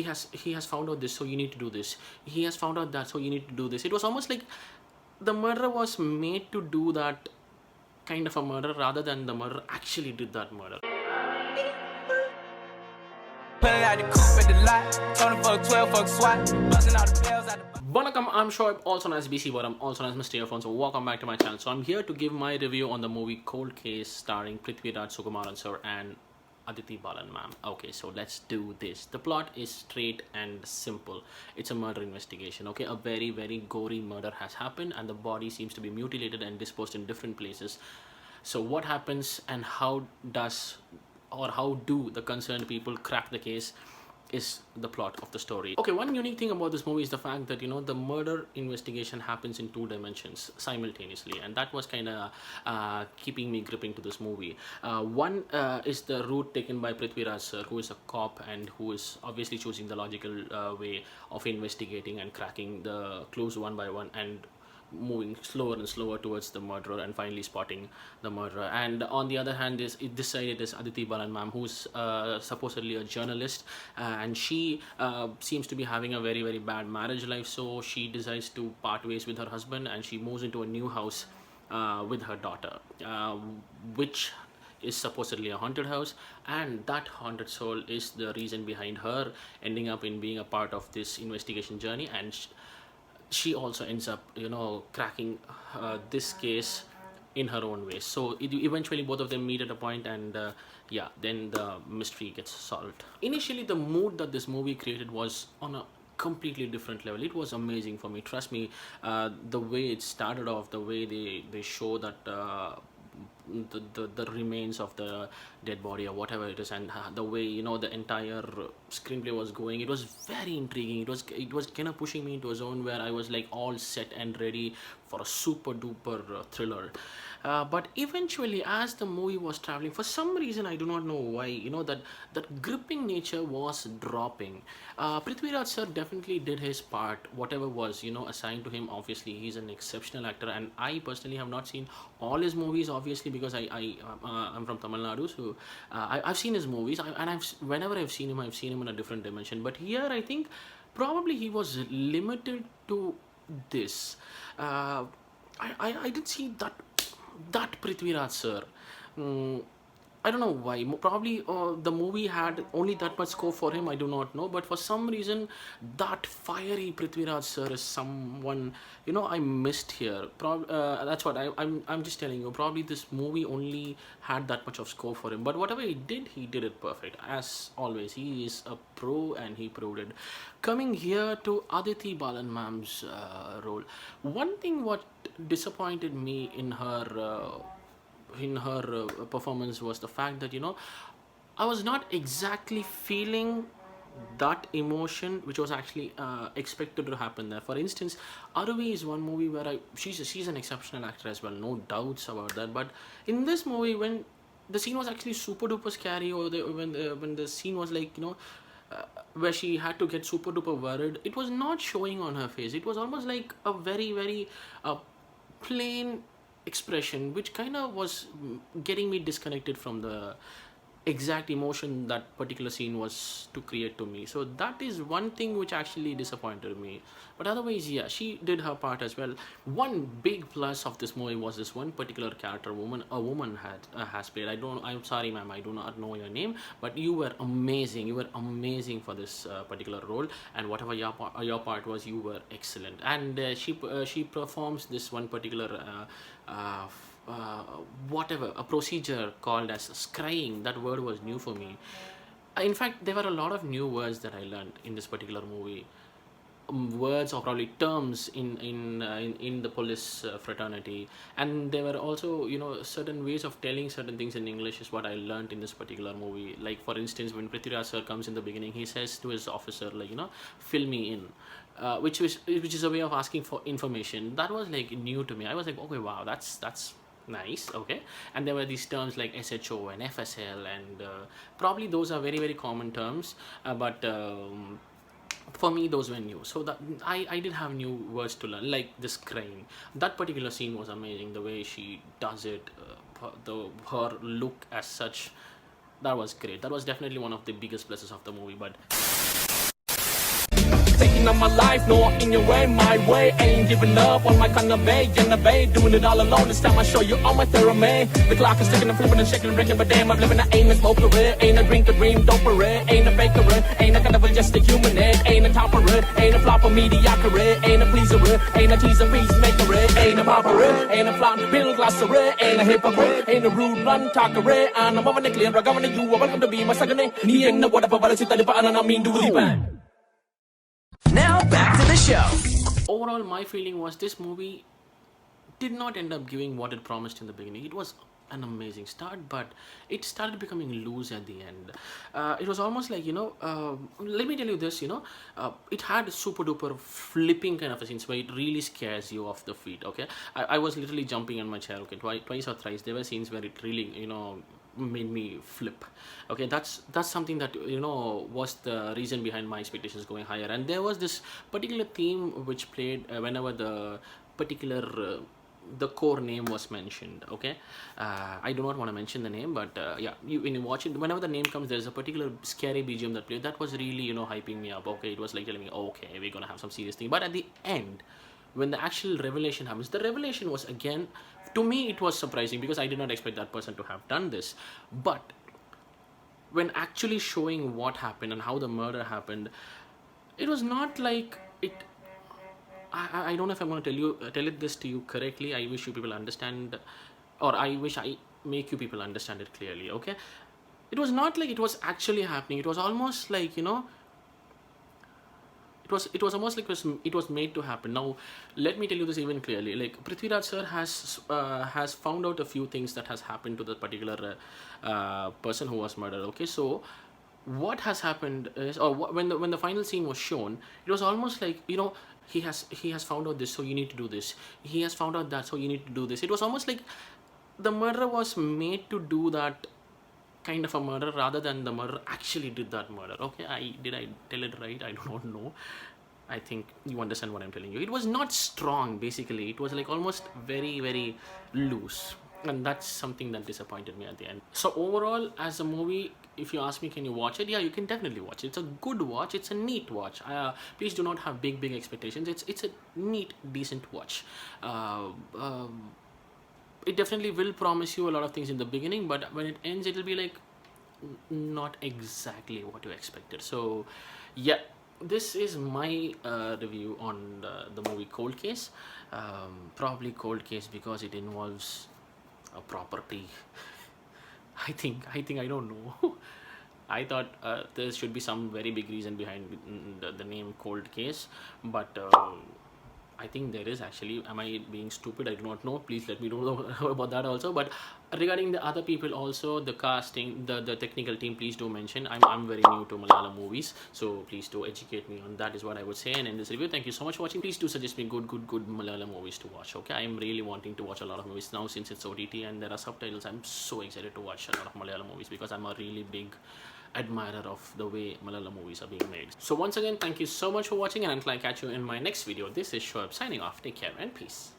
he has found out this, so you need to do this. He has found out that, so you need to do this. It was almost like the murderer was made to do that kind of a murder rather than the murderer actually did that murder. Pulling out the coupe at the lot, Tony fuck 12, fuck SWAT, busting all the bells out the Welcome, I'm Shoaib, also known as BC, but I'm also known as Mr. Earphones. So welcome back to my channel. So I'm here to give my review on the movie Cold Case starring Prithviraj Sukumaran sir and Aditi Balan ma'am. Okay, so let's do this. The plot is straight and simple. It's a murder investigation. Okay, a very gory murder has happened and the body seems to be mutilated and disposed in different places. So what happens and how do the concerned people crack the case is the plot of the story. Okay, one unique thing about this movie is the fact that the murder investigation happens in 2 dimensions simultaneously, and that was kind of keeping me gripping to this movie. One is the route taken by Prithviraj sir, who is a cop and who is obviously choosing the logical way of investigating and cracking the clues one by one and moving slower and slower towards the murderer and finally spotting the murderer. And on the other hand, this side it is Aditi Balan ma'am, who's supposedly a journalist, and she seems to be having a very bad marriage life, so she decides to part ways with her husband and she moves into a new house with her daughter, which is supposedly a haunted house, and that haunted soul is the reason behind her ending up in being a part of this investigation journey. And she also ends up cracking this case in her own way. So eventually both of them meet at a point, and yeah, then the mystery gets solved. Initially, the mood that this movie created was on a completely different level. It was amazing for me, trust me. The way it started off, the way they show that the remains of the dead body or whatever it is, and the way the entire screenplay was going, it was very intriguing. It was kind of pushing me into a zone where I was like all set and ready for a super duper thriller. But eventually, as the movie was traveling, for some reason I do not know why, that gripping nature was dropping. Prithviraj sir definitely did his part, whatever was assigned to him. Obviously he's an exceptional actor, and I personally have not seen all his movies, obviously, because I'm from Tamil Nadu, so I've seen his movies, whenever I've seen him in a different dimension. But here I think probably he was limited to this. I did see that Prithviraj sir. I don't know why. Probably the movie had only that much scope for him. I do not know, but for some reason, that fiery Prithviraj sir is someone I missed here. That's what I'm just telling you. Probably this movie only had that much of scope for him. But whatever he did it perfect. As always, he is a pro and he proved it. Coming here to Aditi Balan ma'am's role, one thing what disappointed me in her performance was the fact that I was not exactly feeling that emotion which was actually expected to happen there. For instance, Aruvi is one movie where she's an exceptional actor as well, no doubts about that. But in this movie, when the scene was actually super duper scary, or when the scene was like where she had to get super duper worried, it was not showing on her face. It was almost like a very plain expression, which kind of was getting me disconnected from the exact emotion that particular scene was to create to me. So that is one thing which actually disappointed me. But otherwise, yeah, she did her part as well. One big plus of this movie was this one particular character, a woman has played. I'm sorry ma'am, I do not know your name, but you were amazing for this particular role, and whatever your part was, you were excellent. And she performs this one particular whatever, a procedure called as scrying. That word was new for me. In fact, there were a lot of new words that I learned in this particular movie. Words or probably terms in the police fraternity, and there were also certain ways of telling certain things in English is what I learned in this particular movie. Like for instance, when Prithviraj sir comes in the beginning, he says to his officer, like fill me in, which is a way of asking for information. That was like new to me. I was like, okay, wow, that's nice. Okay. And there were these terms like SHO and FSL, and probably those are very common terms, but for me those were new. So that I did have new words to learn, like this crying. That particular scene was amazing, the way she does it, her look as such. That was great. That was definitely one of the biggest pluses of the movie. But thinking of my life, no, in your way, my way. Ain't giving up on my kind of way, in the bay, doing it all alone. This time I show you all my theory. The clock is ticking and flipping and shaking and breaking, but damn, I'm living. I ain't a smoker, ain't a drinker, dream doper, ain't a baker, ain't a carnival, just a human, ain't a topper, ain't a flopper, mediocre, ain't a pleaser, ain't a teaser, peacemaker, ain't a popper, ain't a flop, middle glasser, ain't a hypocrite, ain't a rude run talker, and I'm over the clear, I'm going to you, welcome to be my second name. Ni ain't no whatever, but I sit at the bottom and I mean do the band. Now back to the show. Overall, my feeling was this movie did not end up giving what it promised in the beginning. It was an amazing start, but it started becoming loose at the end. It was almost like, let me tell you this, it had super duper flipping kind of a scenes where it really scares you off the feet, okay? I was literally jumping on my chair, okay, twice or thrice. There were scenes where it really, made me flip. Okay, that's something that was the reason behind my expectations going higher. And there was this particular theme which played whenever the particular the core name was mentioned. Okay, I do not want to mention the name, but yeah, when you watch it, whenever the name comes, there's a particular scary BGM that played. That was really hyping me up. Okay, it was like telling me, okay, we're gonna have some serious thing. But at the end, when the actual revelation happens, the revelation was, again, to me it was surprising, because I did not expect that person to have done this. But when actually showing what happened and how the murder happened, it was not like it. I don't know if I'm going to tell it this to you correctly. I wish you people understand, or I wish I make you people understand it clearly. Okay, it was not like it was actually happening. It was almost like it was almost like it was made to happen. Now, let me tell you this even clearly. Like, Prithviraj sir has found out a few things that has happened to the particular person who was murdered. Okay, so what has happened is, or when the final scene was shown, it was almost like he has found out this, so you need to do this. He has found out that, so you need to do this. It was almost like the murderer was made to do that kind of a murder, rather than the murderer actually did that murder. Okay, did I tell it right? I do not know. I think you understand what I'm telling you. It was not strong, basically. It was like almost very, very loose. And that's something that disappointed me at the end. So overall, as a movie, if you ask me, can you watch it? Yeah, you can definitely watch it. It's a good watch. It's a neat watch. Please do not have big expectations. It's a neat, decent watch. It definitely will promise you a lot of things in the beginning, but when it ends, it'll be like not exactly what you expected. So yeah, this is my review on the movie Cold Case. Probably Cold Case because it involves a property. I think I don't know. I thought there should be some very big reason behind the name Cold Case, but I think there is actually. Am I being stupid? I do not know. Please let me know about that also. But regarding the other people also, the casting, the technical team, please do mention. I'm very new to Malayalam movies, so please do educate me on that, is what I would say. And in this review, thank you so much for watching. Please do suggest me good Malayalam movies to watch. Okay, I'm really wanting to watch a lot of movies now since it's OTT and there are subtitles. I'm so excited to watch a lot of Malayalam movies because I'm a really big admirer of the way Malayalam movies are being made. So once again, thank you so much for watching, and until I catch you in my next video, this is Shoaib signing off. Take care and peace.